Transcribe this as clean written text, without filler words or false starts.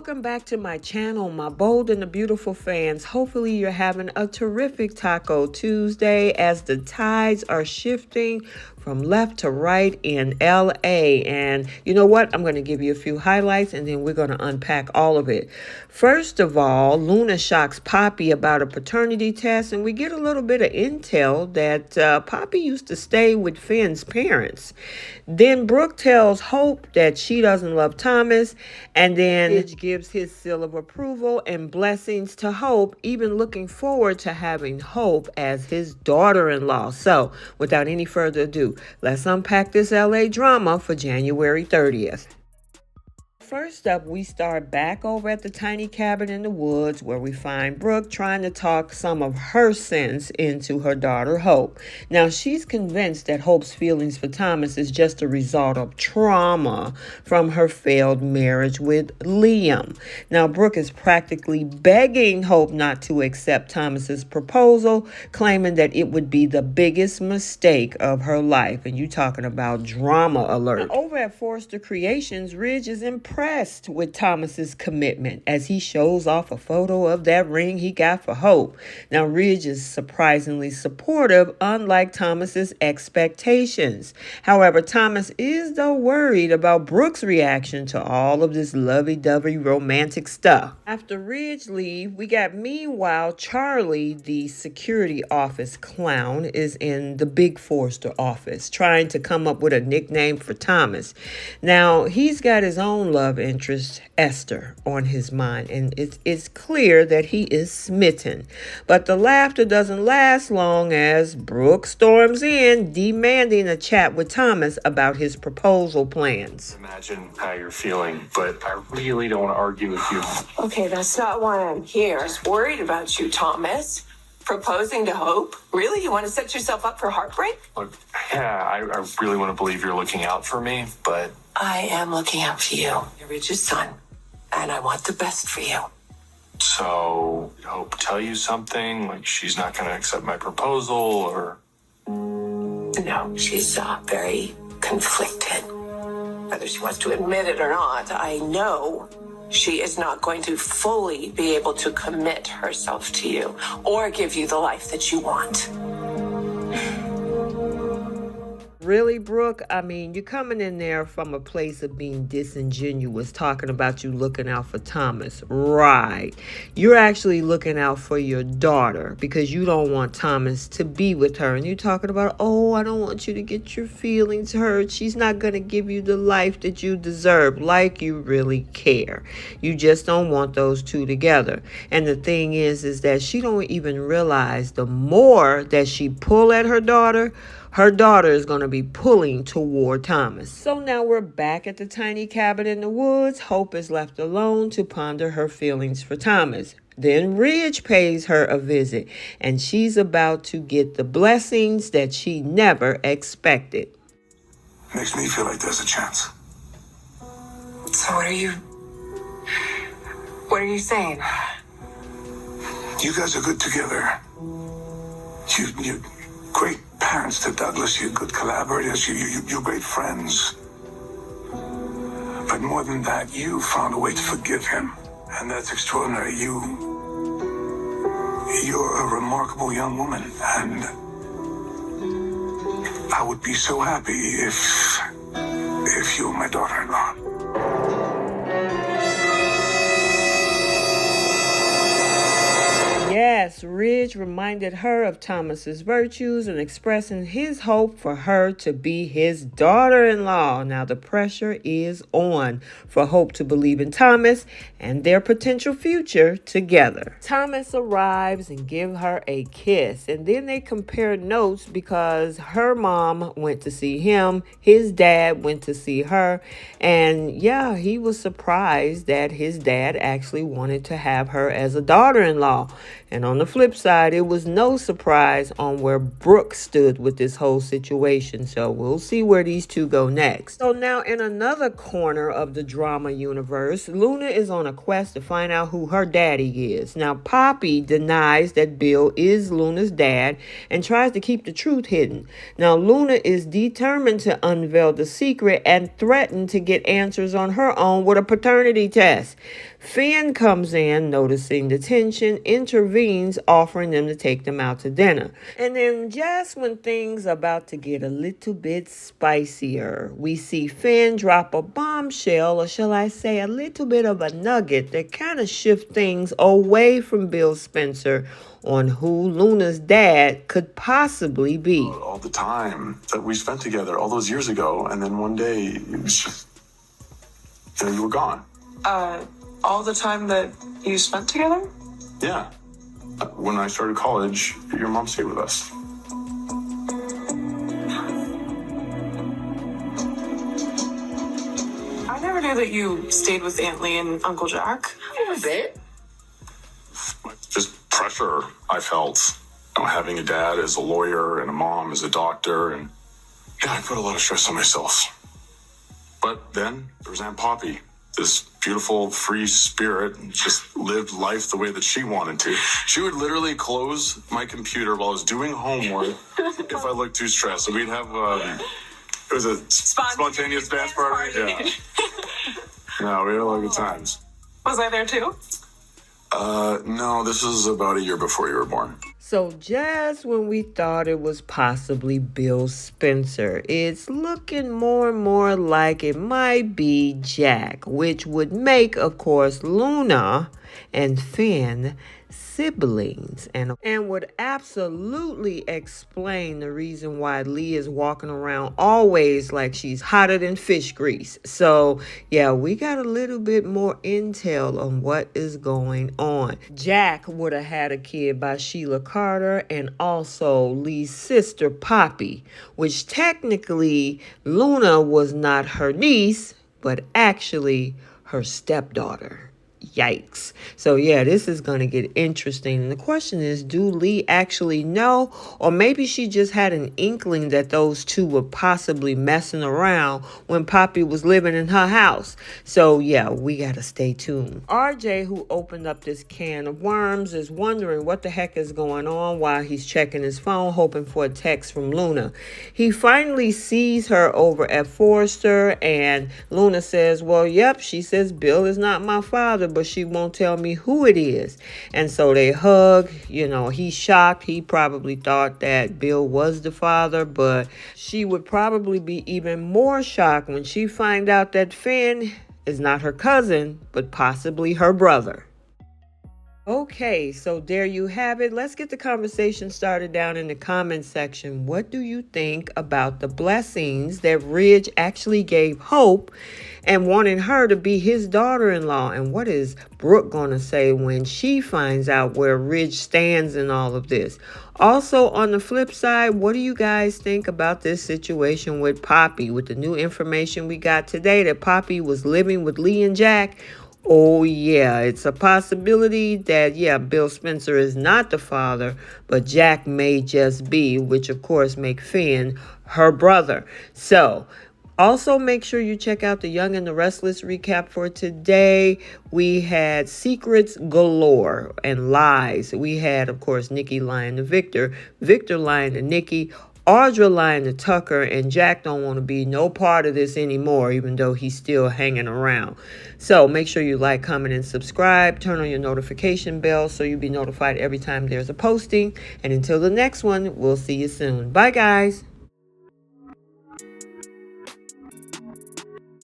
Welcome back to my channel, my bold and the beautiful fans. Hopefully you're having a terrific Taco Tuesday as the tides are shifting from left to right in LA. And you know what? I'm going to give you a few highlights and then we're going to unpack all of it. First of all, Luna shocks Poppy about a paternity test, and we get a little bit of intel that Poppy used to stay with Finn's parents. Then Brooke tells Hope that she doesn't love Thomas, and then Ridge gives his seal of approval and blessings to Hope, even looking forward to having Hope as his daughter-in-law. So, without any further ado, let's unpack this LA drama for January 30th. First up, we start back over at the tiny cabin in the woods where we find Brooke trying to talk some of her sense into her daughter, Hope. Now, she's convinced that Hope's feelings for Thomas is just a result of trauma from her failed marriage with Liam. Now, Brooke is practically begging Hope not to accept Thomas's proposal, claiming that it would be the biggest mistake of her life. And you talking about drama alert. Now, over at Forrester Creations, Ridge is impressed with Thomas's commitment as he shows off a photo of that ring he got for Hope. Now, Ridge is surprisingly supportive, unlike Thomas's expectations. However, Thomas is though worried about Brooke's reaction to all of this lovey-dovey romantic stuff. After Ridge leaves, we got meanwhile Charlie, the security office clown, is in the big Forrester office trying to come up with a nickname for Thomas. Now, he's got his own love interest, Esther, on his mind, and it's clear that he is smitten. But the laughter doesn't last long as Brooke storms in, demanding a chat with Thomas about his proposal plans. Imagine how you're feeling, but I really don't want to argue with you. Okay, that's not why I'm here. Just worried about you, Thomas. Proposing to Hope? Really? You want to set yourself up for heartbreak? Look, yeah, I really want to believe you're looking out for me, but I am looking out for you. You're Rich's son, and I want the best for you. so Hope tell you something? Like she's not going to accept my proposal, or? No, she's very conflicted. Whether she wants to admit it or not, I know she is not going to fully be able to commit herself to you or give you the life that you want. Really, Brooke? I mean, you're coming in there from a place of being disingenuous, talking about you looking out for Thomas. Right. You're actually looking out for your daughter because you don't want Thomas to be with her. And you're talking about, oh, I don't want you to get your feelings hurt. She's not going to give you the life that you deserve, like you really care. You just don't want those two together. And the thing is that she don't even realize the more that she pull at her daughter is going to be pulling toward Thomas. So now we're back at the tiny cabin in the woods. Hope is left alone to ponder her feelings for Thomas. Then Ridge pays her a visit, and she's about to get the blessings that she never expected. Makes me feel like there's a chance. So what are you saying? You guys are good together. You're great parents to Douglas. You're good collaborators. You're great friends. But more than that, you found a way to forgive him. And that's extraordinary. You're a remarkable young woman. And I would be so happy if you were my daughter-in-law. Yes, Ridge reminded her of Thomas's virtues and expressing his hope for her to be his daughter-in-law. Now the pressure is on for Hope to believe in Thomas and their potential future together. Thomas arrives and gives her a kiss, and then they compare notes because her mom went to see him, his dad went to see her, and yeah, he was surprised that his dad actually wanted to have her as a daughter-in-law. And on the flip side, it was no surprise on where Brooke stood with this whole situation. So we'll see where these two go next. So now in another corner of the drama universe, Luna is on a quest to find out who her daddy is. Now Poppy denies that Bill is Luna's dad and tries to keep the truth hidden. Now Luna is determined to unveil the secret and threaten to get answers on her own with a paternity test. Finn comes in, noticing the tension, intervenes, offering them to take them out to dinner. And then just when things are about to get a little bit spicier, we see Finn drop a bombshell, or shall I say a little bit of a nugget that kind of shifts things away from Bill Spencer on who Luna's dad could possibly be. All the time that we spent together all those years ago, and then one day it was just, you were gone. All the time that you spent together? Yeah. When I started college, your mom stayed with us. I never knew that you stayed with Aunt Lee and Uncle Jack. A bit. Just pressure I felt. Having a dad as a lawyer and a mom as a doctor, and yeah, I put a lot of stress on myself. But then there was Aunt Poppy, this beautiful, free spirit, and just lived life the way that she wanted to. She would literally close my computer while I was doing homework if I looked too stressed. So we'd have, it was a spontaneous dance party. Yeah. No, we had a lot of good times. Was I there too? No, this is about a year before you were born. So just when we thought it was possibly Bill Spencer, it's looking more and more like it might be Jack, which would make, of course, Luna and Finn siblings and would absolutely explain the reason why Lee is walking around always like she's hotter than fish grease. So yeah, we got a little bit more intel on what is going on. Jack would have had a kid by Sheila Carter and also Lee's sister Poppy, which technically Luna was not her niece, but actually her stepdaughter. Yikes. So yeah, this is going to get interesting. And the question is, do Lee actually know? Or maybe she just had an inkling that those two were possibly messing around when Poppy was living in her house. So yeah, we got to stay tuned. RJ, who opened up this can of worms, is wondering what the heck is going on while he's checking his phone, hoping for a text from Luna. He finally sees her over at Forrester, and Luna says, well, yep, she says Bill is not my father, but she won't tell me who it is. And so they hug. He's shocked. He probably thought that Bill was the father, but she would probably be even more shocked when she finds out that Finn is not her cousin, but possibly her brother. Okay, so there you have it. Let's get the conversation started down in the comments section. What do you think about the blessings that Ridge actually gave Hope and wanting her to be his daughter-in-law? And what is Brooke going to say when she finds out where Ridge stands in all of this? Also, on the flip side, what do you guys think about this situation with Poppy? With the new information we got today that Poppy was living with Lee and Jack. Oh, yeah, it's a possibility that, Bill Spencer is not the father, but Jack may just be, which, of course, make Finn her brother. So, also make sure you check out the Young and the Restless recap for today. We had secrets galore and lies. We had, of course, Nikki lying to Victor, Victor lying to Nikki, Audra lying to Tucker, and Jack don't want to be no part of this anymore, even though he's still hanging around. So make sure you like, comment, and subscribe. Turn on your notification bell so you'll be notified every time there's a posting. And until the next one, we'll see you soon. Bye, guys.